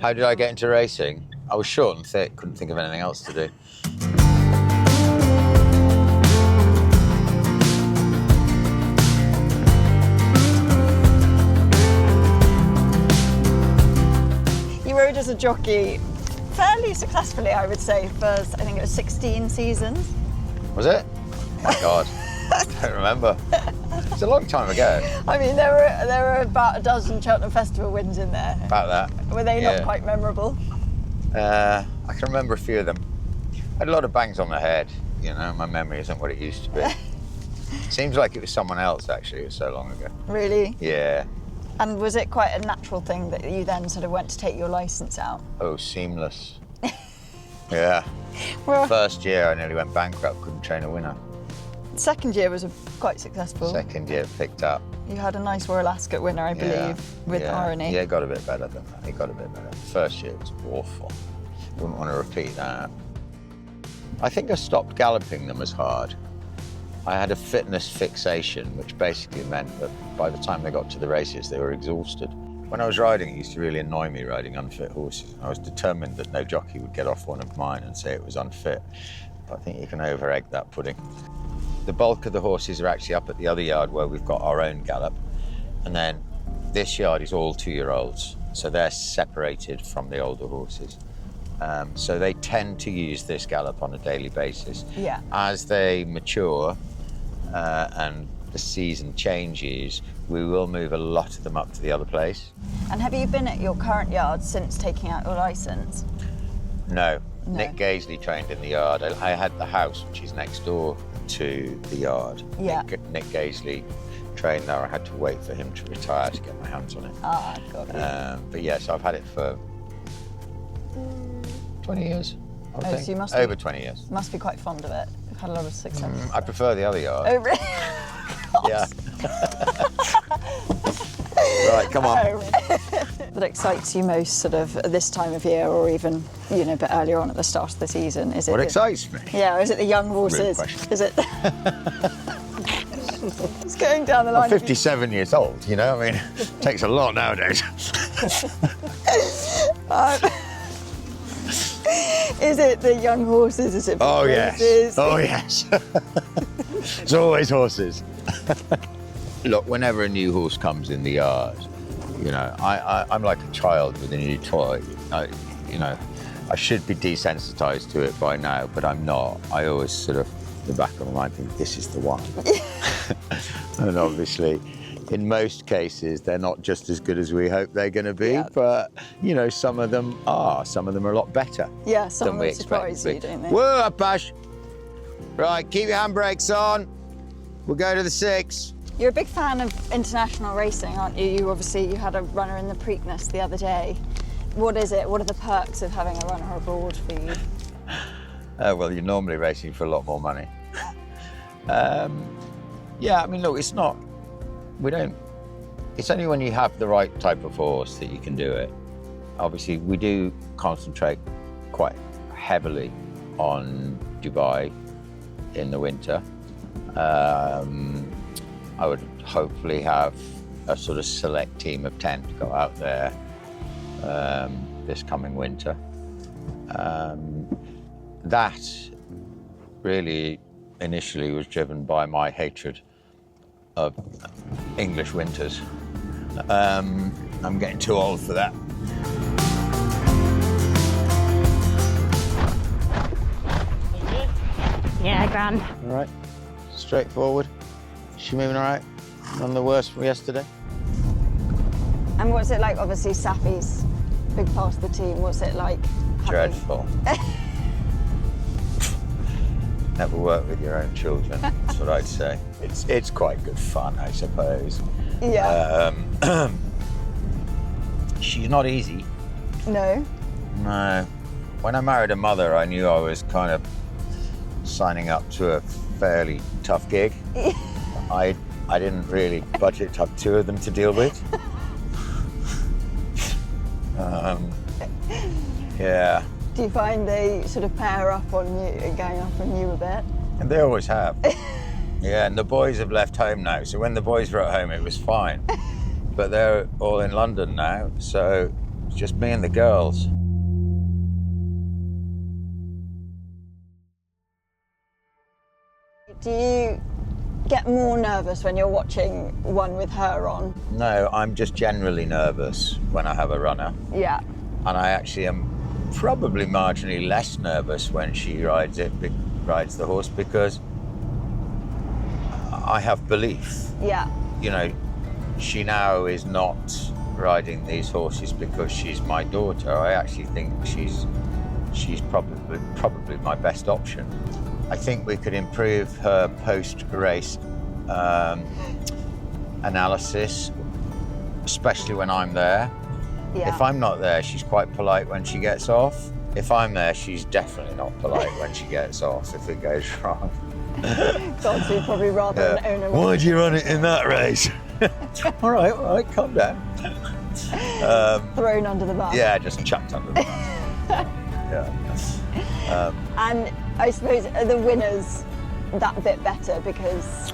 How did I get into racing? I was short and thick, couldn't think of anything else to do. You rode as a jockey fairly successfully, I would say, for I think it was 16 seasons. Was it? Oh my God, I don't remember. It's a long time ago. I mean, there were about a dozen Cheltenham Festival wins in there. About that. Were they not quite memorable? I can remember a few of them. I had a lot of bangs on the head. You know, my memory isn't what it used to be. Seems like it was someone else, actually. It was so long ago. Really? Yeah. And was it quite a natural thing that you then sort of went to take your licence out? Oh, seamless. Yeah. Well, First year, I nearly went bankrupt, couldn't train a winner. second year was quite successful. Second year, picked up. You had a nice Royal Ascot winner, I believe, with irony. Yeah, it got a bit better than that. It got a bit better. First year was awful. Wouldn't want to repeat that. I think I stopped galloping them as hard. I had a fitness fixation, which basically meant that by the time they got to the races, they were exhausted. When I was riding, it used to really annoy me riding unfit horses. I was determined that no jockey would get off one of mine and say it was unfit. But I think you can over-egg that pudding. The bulk of the horses are actually up at the other yard where we've got our own gallop. And then this yard is all 2-year-olds. So they're separated from the older horses. So they tend to use this gallop on a daily basis. Yeah. As they mature and the season changes, we will move a lot of them up to the other place. And have you been at your current yard since taking out your licence? No. No. Nick Gaisley trained in the yard. I had the house, which is next door to the yard. Yeah. Nick Gaisley trained there. I had to wait for him to retire to get my hands on it. Ah, got you. But yes, I've had it for 20 years. I think. So you must Over 20 years. Must be quite fond of it. You've had a lot of success. I prefer the other yard. Oh, really? Yeah. Right, come on. That excites you most sort of at this time of year, or even, you know, a bit earlier on at the start of the season? Is it What excites me? Yeah, or is it the young horses? question. Is it? It's going down the line. I'm 57 years old, you know, I mean, it takes a lot nowadays. Is it the young horses? Is it? Oh, yes. yes. Oh, yes. It's always horses. Look, whenever a new horse comes in the yard, you know, I'm like a child with a new toy. I should be desensitized to it by now, but I'm not. I always sort of, in the back of my mind, think this is the one. And obviously, in most cases, they're not just as good as we hope they're going to be, but, you know, some of them are. Some of them are a lot better Yeah, some than of we them surprise expect you, them to don't be. they? Whoa, up, Ash. Right, keep your handbrakes on. We'll go to the 6. You're a big fan of international racing, aren't you? You had a runner in the Preakness the other day. What is it? What are the perks of having a runner abroad for you? Well, you're normally racing for a lot more money. Yeah, I mean, look, it's only when you have the right type of horse that you can do it. Obviously, we do concentrate quite heavily on Dubai in the winter. I would hopefully have a sort of select team of 10 to go out there this coming winter. That really initially was driven by my hatred of English winters. I'm getting too old for that. Yeah, grand. All right, straightforward. She moving all right? None the worse from yesterday? And what's it like? Obviously, Saffie's a big part of the team. What's it like? Dreadful. Never work with your own children, that's what I'd say. It's quite good fun, I suppose. Yeah. She's not easy. No. No. When I married a mother, I knew I was kind of signing up to a fairly tough gig. I didn't really budget to have 2 of them to deal with. Yeah. Do you find they sort of pair up on you, going up on you a bit? And they always have. Yeah, and the boys have left home now, so when the boys were at home, it was fine. But they're all in London now, so It's just me and the girls. Do you get more nervous when you're watching one with her on? No, I'm just generally nervous when I have a runner. Yeah. And I actually am probably marginally less nervous when she rides the horse, because I have belief. Yeah. You know, she now is not riding these horses because she's my daughter. I actually think she's probably my best option. I think we could improve her post-race analysis, especially when I'm there. Yeah. If I'm not there, she's quite polite when she gets off. If I'm there, she's definitely not polite when she gets off if it goes wrong. So you'd probably rather an owner. Why'd you run it in that race? all right, calm down. Thrown under the bus. Yeah, just chucked under the bus. Yeah. And I suppose are the winners that bit better because,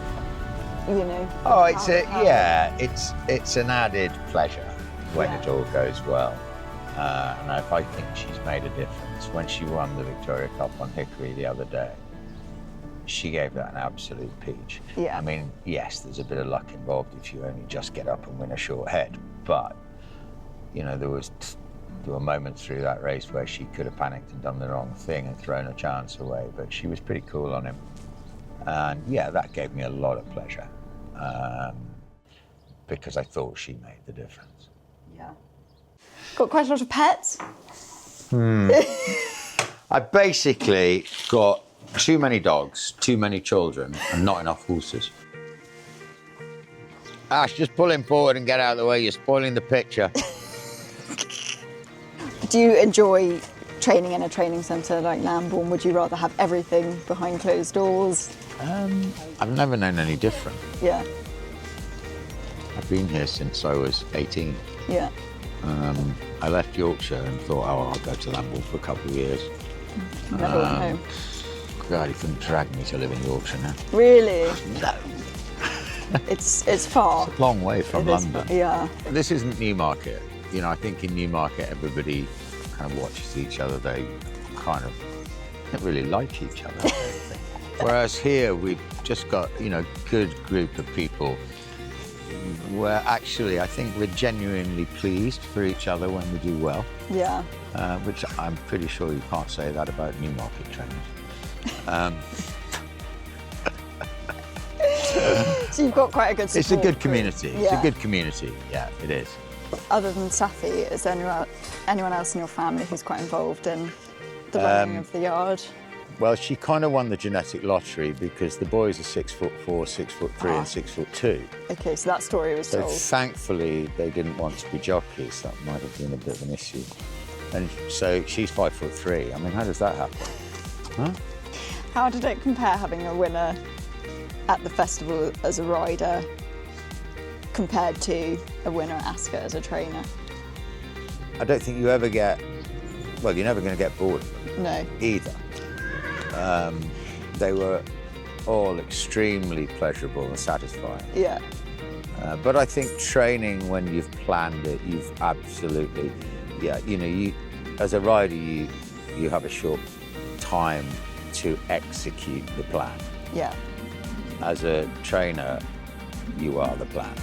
you know. Oh, it's an added pleasure when it all goes well. And if I think she's made a difference. When she won the Victoria Cup on Hickory the other day, she gave that an absolute peach. Yeah. I mean, yes, there's a bit of luck involved if you only just get up and win a short head, but you know, there were moments through that race where she could have panicked and done the wrong thing and thrown a chance away, but she was pretty cool on him. And yeah, that gave me a lot of pleasure because I thought she made the difference. Yeah. Got quite a lot of pets? I basically got too many dogs, too many children, and not enough horses. Ash, just pull him forward and get out of the way. You're spoiling the picture. Do you enjoy training in a training centre like Lambbor? Would you rather have everything behind closed doors? I've never known any different. Yeah. I've been here since I was 18. Yeah. I left Yorkshire and thought, oh, I'll go to Lambbor for a couple of years. Never went home. God, he couldn't drag me to live in Yorkshire now. Really? No. It's far. It's a long way from London. Yeah. This isn't Newmarket. You know, I think in Newmarket everybody kind of watches each other. They kind of don't really like each other. I don't think. Whereas here we've just got, you know, good group of people where actually I think we're genuinely pleased for each other when we do well. Yeah. Which I'm pretty sure you can't say that about Newmarket trainers. So you've got quite a good support. It's a good community. Yeah. It's a good community. Yeah, it is. Other than Saffie, is there anyone else in your family who's quite involved in the running of the yard? Well, she kind of won the genetic lottery because the boys are 6'4", 6'3", and 6'2". Okay, so that story was So told. thankfully they didn't want to be jockeys. That might have been a bit of an issue. And so she's 5'3". I mean, how does that happen? Huh? How did it compare having a winner at the festival as a rider compared to a winner at Ascot as a trainer? I don't think you ever get, well, you're never going to get bored of them No. either. They were all extremely pleasurable and satisfying. Yeah. But I think training, when you've planned it, you've absolutely, you know, you as a rider, you have a short time to execute the plan. Yeah. As a trainer, you are the plan.